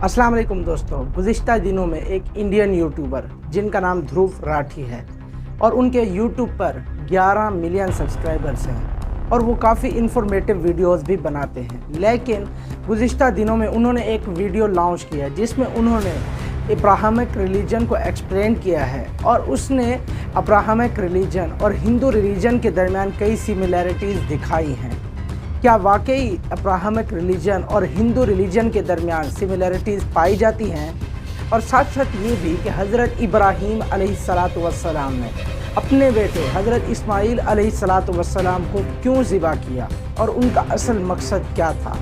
अस्सलाम वालेकुम दोस्तों। गुज़िश्ता दिनों में एक इंडियन यूट्यूबर जिनका नाम ध्रुव राठी है और उनके यूट्यूब पर 11 मिलियन सब्सक्राइबर्स हैं और वो काफ़ी इन्फॉर्मेटिव वीडियोस भी बनाते हैं। लेकिन गुज़िश्ता दिनों में उन्होंने एक वीडियो लॉन्च किया जिसमें उन्होंने अब्राहमिक रिलीजन को एक्सप्लेन किया है और उसने अब्राहमिक रिलीजन और हिंदू रिलीजन के दरमियान कई सिमिलैरिटीज़ दिखाई हैं। क्या वाकई अब्राहमिक रिलीजन और हिंदू रिलीजन के दरमियान सिमिलैरिटीज़ पाई जाती हैं? और साथ साथ ये भी कि हज़रत इब्राहीम अलैहिस्सलातु वस्सलाम ने अपने बेटे हज़रत इस्माईल अलैहिस्सलातु वस्सलाम को क्यों ज़िबा किया और उनका असल मकसद क्या था।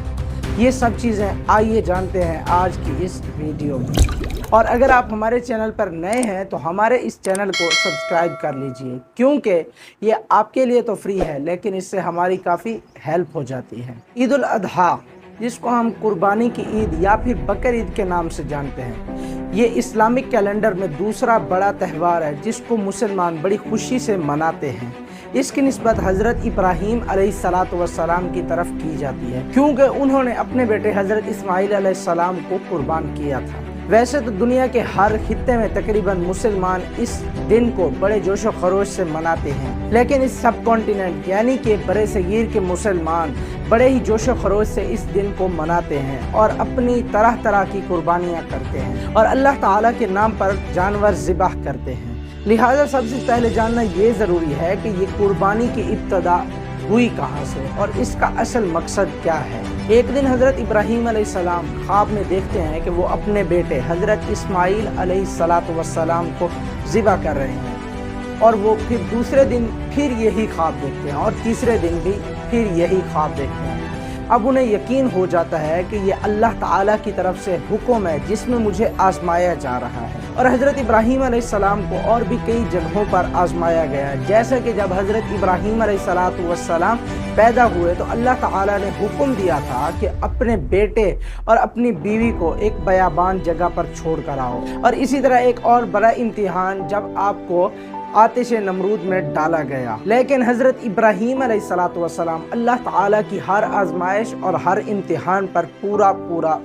ये सब चीज़ें आइए जानते हैं आज की इस वीडियो में। और अगर आप हमारे चैनल पर नए हैं तो हमारे इस चैनल को सब्सक्राइब कर लीजिए, क्योंकि ये आपके लिए तो फ्री है लेकिन इससे हमारी काफ़ी हेल्प हो जाती है। ईद उल अजहा, जिसको हम कुर्बानी की ईद या फिर बकर ईद के नाम से जानते हैं, ये इस्लामिक कैलेंडर में दूसरा बड़ा त्यौहार है जिसको मुसलमान बड़ी खुशी से मनाते हैं। इसकी निस्बत हज़रत इब्राहीम अलैहिस्सलातु वस्सलाम की तरफ की जाती है क्योंकि उन्होंने अपने बेटे हज़रत इस्माईल अलैहिस्सलाम को कुर्बान किया था। वैसे तो दुनिया के हर खित्ते में तकरीबन मुसलमान इस दिन को बड़े जोश व खरोश से मनाते हैं, लेकिन इस सब कॉन्टिनेंट यानी कि बड़े सगीर के मुसलमान बड़े ही जोश व खरोश से इस दिन को मनाते हैं और अपनी तरह तरह की कुर्बानियाँ करते हैं और अल्लाह ताला के नाम पर जानवर ज़िबाह करते हैं। लिहाजा सबसे पहले जानना ये ज़रूरी है कि ये कुर्बानी की इब्तदा हुई कहाँ से और इसका असल मकसद क्या है। एक दिन हज़रत इब्राहीम अलैहिस्सलाम ख्वाब में देखते हैं कि वो अपने बेटे हज़रत इस्माईल अलैहिस्सलातु वस्सलाम को ज़िबा कर रहे हैं और वो फिर दूसरे दिन फिर यही ख्वाब देखते हैं और तीसरे दिन भी फिर यही ख्वाब देखते हैं। अब उन्हें यकीन हो जाता है कि ये अल्लाह ताला की तरफ से हुक्म है जिसमें मुझे आजमाया जा रहा है। और हज़रत इब्राहीम अलैहिस्सलाम को और भी कई जगहों पर आजमाया गया है, जैसे कि जब हज़रत इब्राहीम अलैहिस्सलातु वस्सलाम पैदा हुए तो अल्लाह ताला ने हुक्म दिया था कि अपने बेटे और अपनी बीवी को एक बयाबान जगह पर छोड़ कर आओ। और इसी तरह एक और बड़ा इम्तिहान जब आपको आतिश नमरूद में डाला गया, लेकिन हज़रत इब्राहीम अलैहिस्सलातु वस्सलाम अल्लाह ताला की हर आजमाइश और हर इम्तिहान पर पूरा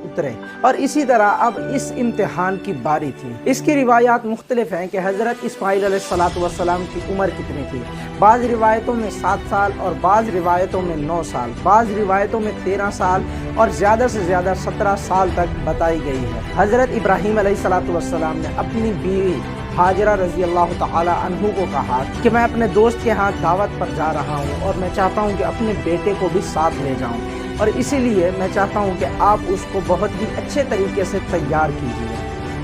उतरे और इसी तरह अब इस इम्तिहान की बारी थी। इसकी रिवायात मुख्तलिफ हैं कि हज़रत इस्माईल अलैहिस्सलातु वस्सलाम की उम्र कितनी थी। बाज़ रिवायतों में 7 साल और बाज़ रिवायतों में 9 साल, बाज़ रिवायतों में 13 साल और ज़्यादा से ज़्यादा 17 साल तक बताई गई है। हज़रत इब्राहीम अलैहिस्सलातु वस्सलाम ने अपनी बीवी हाजरा रज़ी अल्लाह तआला अन्हु को कहा कि मैं अपने दोस्त के यहाँ दावत पर जा रहा हूँ और मैं चाहता हूँ कि अपने बेटे को भी साथ ले जाऊँ और इसीलिए मैं चाहता हूँ कि आप उसको बहुत ही अच्छे तरीके से तैयार कीजिए।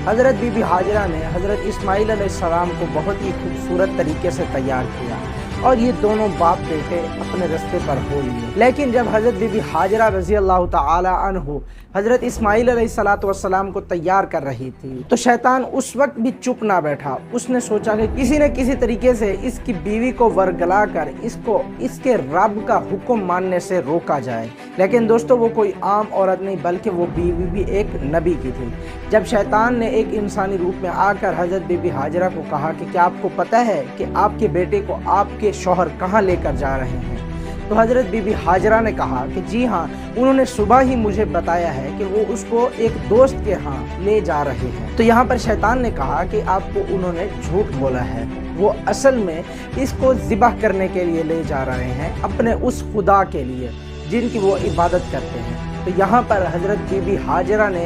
हज़रत बीबी हाजरा ने हज़रत इस्माईल अलैहिस्सलाम को बहुत ही खूबसूरत तरीके से तैयार किया और ये दोनों बाप बेटे अपने रास्ते पर हो लिए। लेकिन जब हज़रत बीबी हाजरा रज़ी अल्लाह तआला अन्हु हज़रत इस्माईल अलैहिस्सलातु वस्सलाम को तैयार कर रही थी तो शैतान उस वक्त भी चुप ना बैठा। उसने सोचा कि किसी न किसी तरीके से इसकी बीवी को वरगला कर इसको इसके रब का हुक्म मानने से रोका जाए। लेकिन दोस्तों, वो कोई आम औरत नहीं बल्कि वो बीवी भी एक नबी की थी। जब शैतान ने एक इंसानी रूप में आकर हज़रत बीबी हाजरा को कहा कि क्या आपको पता है कि आपके बेटे को आपके शौहर कहाँ लेकर जा रहे हैं, तो हज़रत बीबी हाजरा ने कहा कि जी हाँ, उन्होंने सुबह ही मुझे बताया है कि वो उसको एक दोस्त के यहाँ ले जा रहे हैं। तो यहाँ पर शैतान ने कहा कि आपको उन्होंने झूठ बोला है, वो असल में इसको ज़िबाह करने के लिए ले जा रहे हैं, अपने उस खुदा के लिए जिनकी वो इबादत करते हैं। तो यहाँ पर हज़रत बीबी हाजरा ने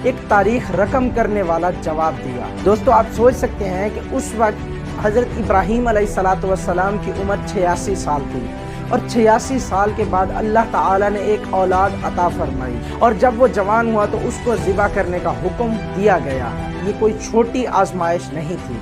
एक तारीख रकम करने वाला जवाब दिया। दोस्तों, आप सोच सकते हैं कि उस वक्त हज़रत इब्राहीम अलैहिस्सलातु वस्सलाम की उम्र 86 साल थी और 86 साल के बाद अल्लाह ताला ने एक औलाद अता फरमाई और जब वो जवान हुआ तो उसको ज़िबा करने का हुक्म दिया गया। ये कोई छोटी आजमाइश नहीं थी।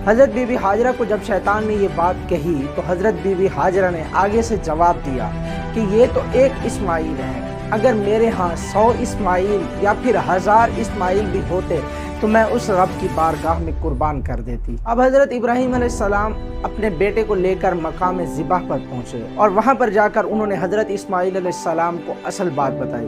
हज़रत बीबी हाजरा को जब शैतान ने ये बात कही तो हज़रत बीबी हाजरा ने आगे से जवाब दिया कि ये तो एक इस्माईल है, अगर मेरे यहाँ 100 इस्माईल या फिर 1000 इस्माईल भी होते तो मैं उस रब की बारगाह में कुर्बान कर देती। अब हज़रत इब्राहीम अलैहिस्सलाम अपने बेटे को लेकर मकाम ज़िबाह पर पहुँचे और वहाँ पर जाकर उन्होंने हज़रत इस्माईल अलैहिस्सलाम को असल बात बताई।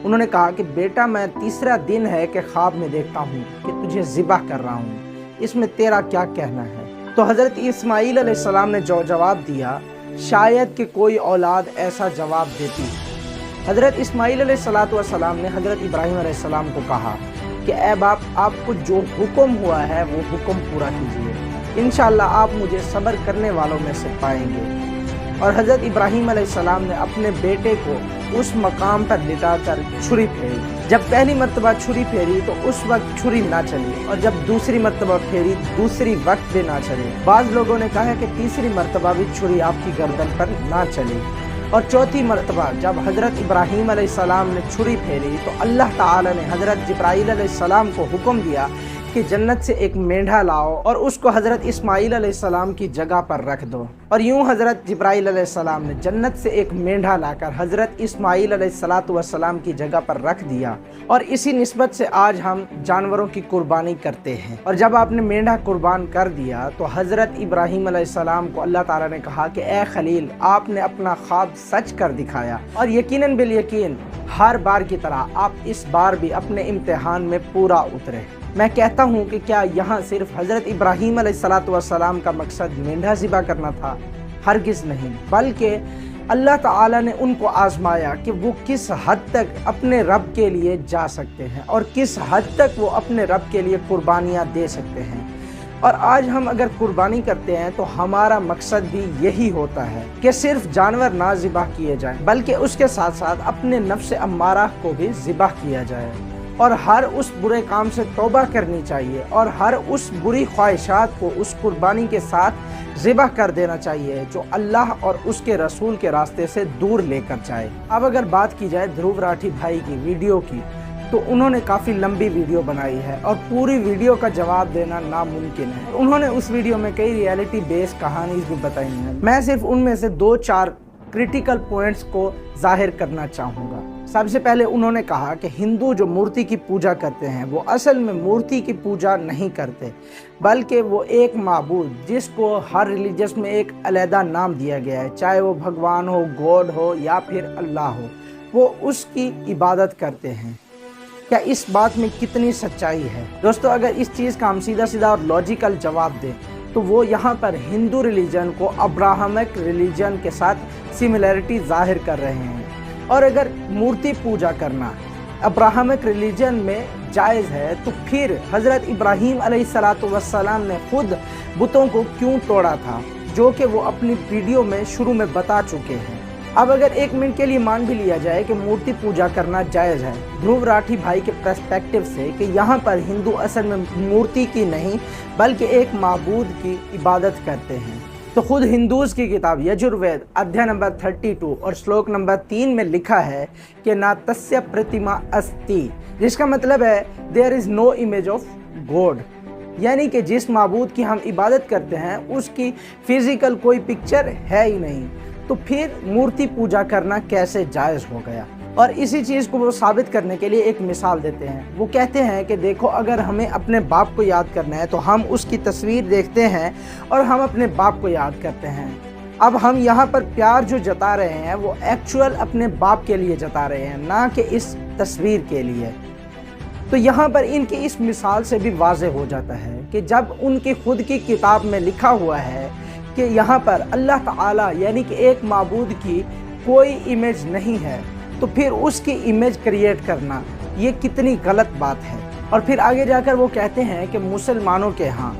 उन्होंने कहा कि बेटा, मैं तीसरा दिन है कि ख्वाब में देखता हूँ कि तुझे ज़िबाह कर रहा हूँ, इसमें तेरा क्या कहना है। तो हज़रत इस्माईल अलैहिस्सलाम ने जो जवाब दिया, शायद कि कोई औलाद ऐसा जवाब देती। हज़रत इस्माईल अलैहिस्सलातु वस्सलाम ने हज़रत इब्राहीम अलैहिस्सलाम को कहा کہ ऐ बाप आपको जो हुक्म हुआ है वो हुक्म पूरा कीजिए, इंशाअल्लाह आप मुझे सब्र करने वालों में से पाएंगे। और हज़रत इब्राहीम अलैहिस्सलाम ने अपने बेटे को उस मकाम पर लिटाकर छुरी फेरी। जब पहली मर्तबा छुरी फेरी तो उस वक्त छुरी ना चली, और जब दूसरी मर्तबा फेरी दूसरी वक्त भी ना चली। बाज़ लोगों ने कहा है कि तीसरी मर्तबा भी छुरी आपकी गर्दन पर ना चली। और चौथी मर्तबा जब हज़रत इब्राहीम अलैहिस्सलाम ने छुरी फेरी तो अल्लाह ताला ने हज़रत जिब्राईल अलैहिस्सलाम को हुक्म दिया कि जन्नत से एक मेंढा लाओ और उसको हज़रत इस्माईल अलैहिस्सलाम की जगह पर रख दो। और यूं हज़रत जिब्राईल अलैहिस्सलाम ने जन्नत से एक मेंढा लाकर हज़रत इस्माईल अलैहिस्सलाम की जगह पर रख दिया। और इसी निस्बत से आज हम जानवरों की कुर्बानी करते हैं। और जब आपने मेंढा कुर्बान कर दिया तो हज़रत इब्राहीम अलैहिस्सलाम को अल्लाह ताला ने कहा कि ए खलील, आपने अपना ख्वाब सच कर दिखाया, और यकीनन बिल यकीन हर बार की तरह आप इस बार भी अपने इम्तिहान में पूरा उतरे। मैं कहता हूँ कि क्या यहाँ सिर्फ हज़रत इब्राहीम अलैहिस्सलाम का मकसद मेंढा ज़िबा करना था? हरगिज़ नहीं, बल्कि अल्लाह ताला ने उनको आज़माया कि वो किस हद तक अपने रब के लिए जा सकते हैं और किस हद तक वो अपने रब के लिए कुर्बानियाँ दे सकते हैं। और आज हम अगर कुर्बानी करते हैं तो हमारा मकसद भी यही होता है कि सिर्फ जानवर ना ज़िबा किए जाएं, बल्कि उसके साथ साथ अपने नफ्स अम्मारा को भी ज़िबा किया जाए। और हर उस बुरे काम से तौबा करनी चाहिए और हर उस बुरी ख्वाहिशात को उस कुर्बानी के साथ ज़िबा कर देना चाहिए जो अल्लाह और उसके रसूल के रास्ते से दूर लेकर जाए। अब अगर बात की जाए ध्रुव राठी भाई की वीडियो की, तो उन्होंने काफ़ी लंबी वीडियो बनाई है और पूरी वीडियो का जवाब देना नामुमकिन है। उन्होंने उस वीडियो में कई रियलिटी बेस्ड कहानीज़ भी बताई हैं। मैं सिर्फ उनमें से 2-4 क्रिटिकल पॉइंट्स को जाहिर करना चाहूँगा। सबसे पहले उन्होंने कहा कि हिंदू जो मूर्ति की पूजा करते हैं वो असल में मूर्ति की पूजा नहीं करते, बल्कि वो एक माबूद जिसको हर रिलीजियस में एक अलहदा नाम दिया गया है, चाहे वो भगवान हो, गॉड हो या फिर अल्लाह हो, वो उसकी इबादत करते हैं। क्या इस बात में कितनी सच्चाई है? दोस्तों, अगर इस चीज़ का हम सीधा सीधा और लॉजिकल जवाब दें तो वो यहाँ पर हिंदू रिलीजन को अब्राहमिक रिलीजन के साथ सिमिलरिटी जाहिर कर रहे हैं। और अगर मूर्ति पूजा करना अब्राहमिक रिलीजन में जायज़ है तो फिर हज़रत इब्राहीम अलैहिस्सलाम ने खुद बुतों को क्यों तोड़ा था, जो कि वो अपनी वीडियो में शुरू में बता चुके हैं। अब अगर एक मिनट के लिए मान भी लिया जाए कि मूर्ति पूजा करना जायज़ है ध्रुव राठी भाई के पर्सपेक्टिव से, कि यहाँ पर हिंदू असल में मूर्ति की नहीं बल्कि एक माबूद की इबादत करते हैं, तो खुद हिंदूज़ की किताब यजुर्वेद अध्याय नंबर 32 और श्लोक नंबर 3 में लिखा है कि ना तस्य प्रतिमा अस्ति, जिसका मतलब है there is no image of God, यानी कि जिस माबूद की हम इबादत करते हैं उसकी फिज़िकल कोई पिक्चर है ही नहीं, तो फिर मूर्ति पूजा करना कैसे जायज़ हो गया। और इसी चीज़ को वो साबित करने के लिए एक मिसाल देते हैं। वो कहते हैं कि देखो, अगर हमें अपने बाप को याद करना है तो हम उसकी तस्वीर देखते हैं और हम अपने बाप को याद करते हैं। अब हम यहाँ पर प्यार जो जता रहे हैं वो एक्चुअल अपने बाप के लिए जता रहे हैं, ना कि इस तस्वीर के लिए। तो यहाँ पर इनकी इस मिसाल से भी वाज़ेह हो जाता है कि जब उनकी खुद की किताब में लिखा हुआ है कि यहाँ पर अल्लाह ताला यानी कि एक माबूद की कोई इमेज नहीं है, तो फिर उसकी इमेज क्रिएट करना ये कितनी गलत बात है। और फिर आगे जाकर वो कहते हैं कि मुसलमानों के यहाँ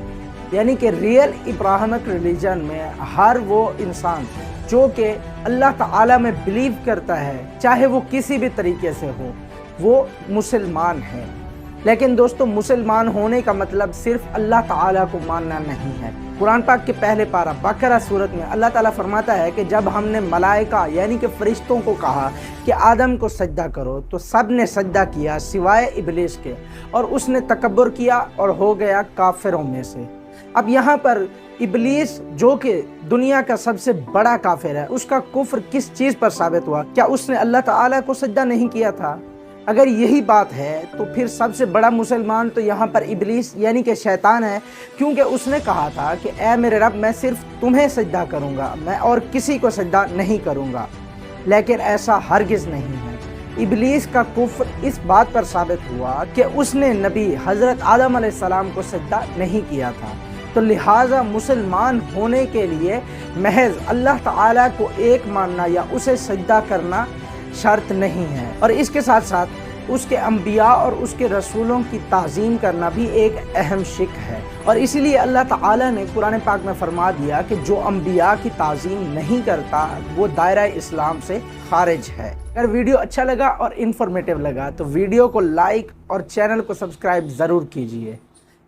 यानी कि रियल इब्राहिमिक रिलीजन में हर वो इंसान जो कि अल्लाह ताला में बिलीव करता है, चाहे वो किसी भी तरीके से हो, वो मुसलमान है। लेकिन दोस्तों, मुसलमान होने का मतलब सिर्फ अल्लाह ताला को मानना नहीं है। कुरान पाक के पहले पारा बकरा सूरत में अल्लाह ताला फरमाता है कि जब हमने मलाइका यानी कि फरिश्तों को कहा कि आदम को सजदा करो, तो सब ने सजदा किया सिवाय इब्लीस के, और उसने तकब्बुर किया और हो गया काफिरों में से। अब यहाँ पर इब्लीस जो कि दुनिया का सबसे बड़ा काफिर है, उसका कुफ्र किस चीज़ पर साबित हुआ? क्या उसने अल्लाह ताला को सजदा नहीं किया था? अगर यही बात है तो फिर सबसे बड़ा मुसलमान तो यहाँ पर इब्लीस यानी कि शैतान है, क्योंकि उसने कहा था कि ऐ मेरे रब, मैं सिर्फ तुम्हें सजदा करूँगा, मैं और किसी को सजदा नहीं करूँगा। लेकिन ऐसा हरगिज़ नहीं है। इब्लीस का कुफ्र इस बात पर साबित हुआ कि उसने नबी हज़रत आदम अलैहिस्सलाम को सजदा नहीं किया था। तो लिहाजा मुसलमान होने के लिए महज अल्लाह ताला को एक मानना या उसे सजदा करना शर्त नहीं है। और इसके साथ साथ اس کے انبیاء اور اس کے رسولوں کی تعظیم کرنا بھی ایک اہم شق ہے، اور اسی لیے اللہ تعالیٰ نے قرآن پاک میں فرما دیا کہ جو انبیاء کی تعظیم نہیں کرتا وہ دائرہ اسلام سے خارج ہے۔ اگر ویڈیو اچھا لگا اور انفارمیٹیو لگا تو ویڈیو کو لائک اور چینل کو سبسکرائب ضرور کیجئے۔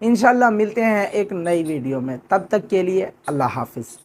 انشاءاللہ ملتے ہیں ایک نئی ویڈیو میں، تب تک کے لیے اللہ حافظ۔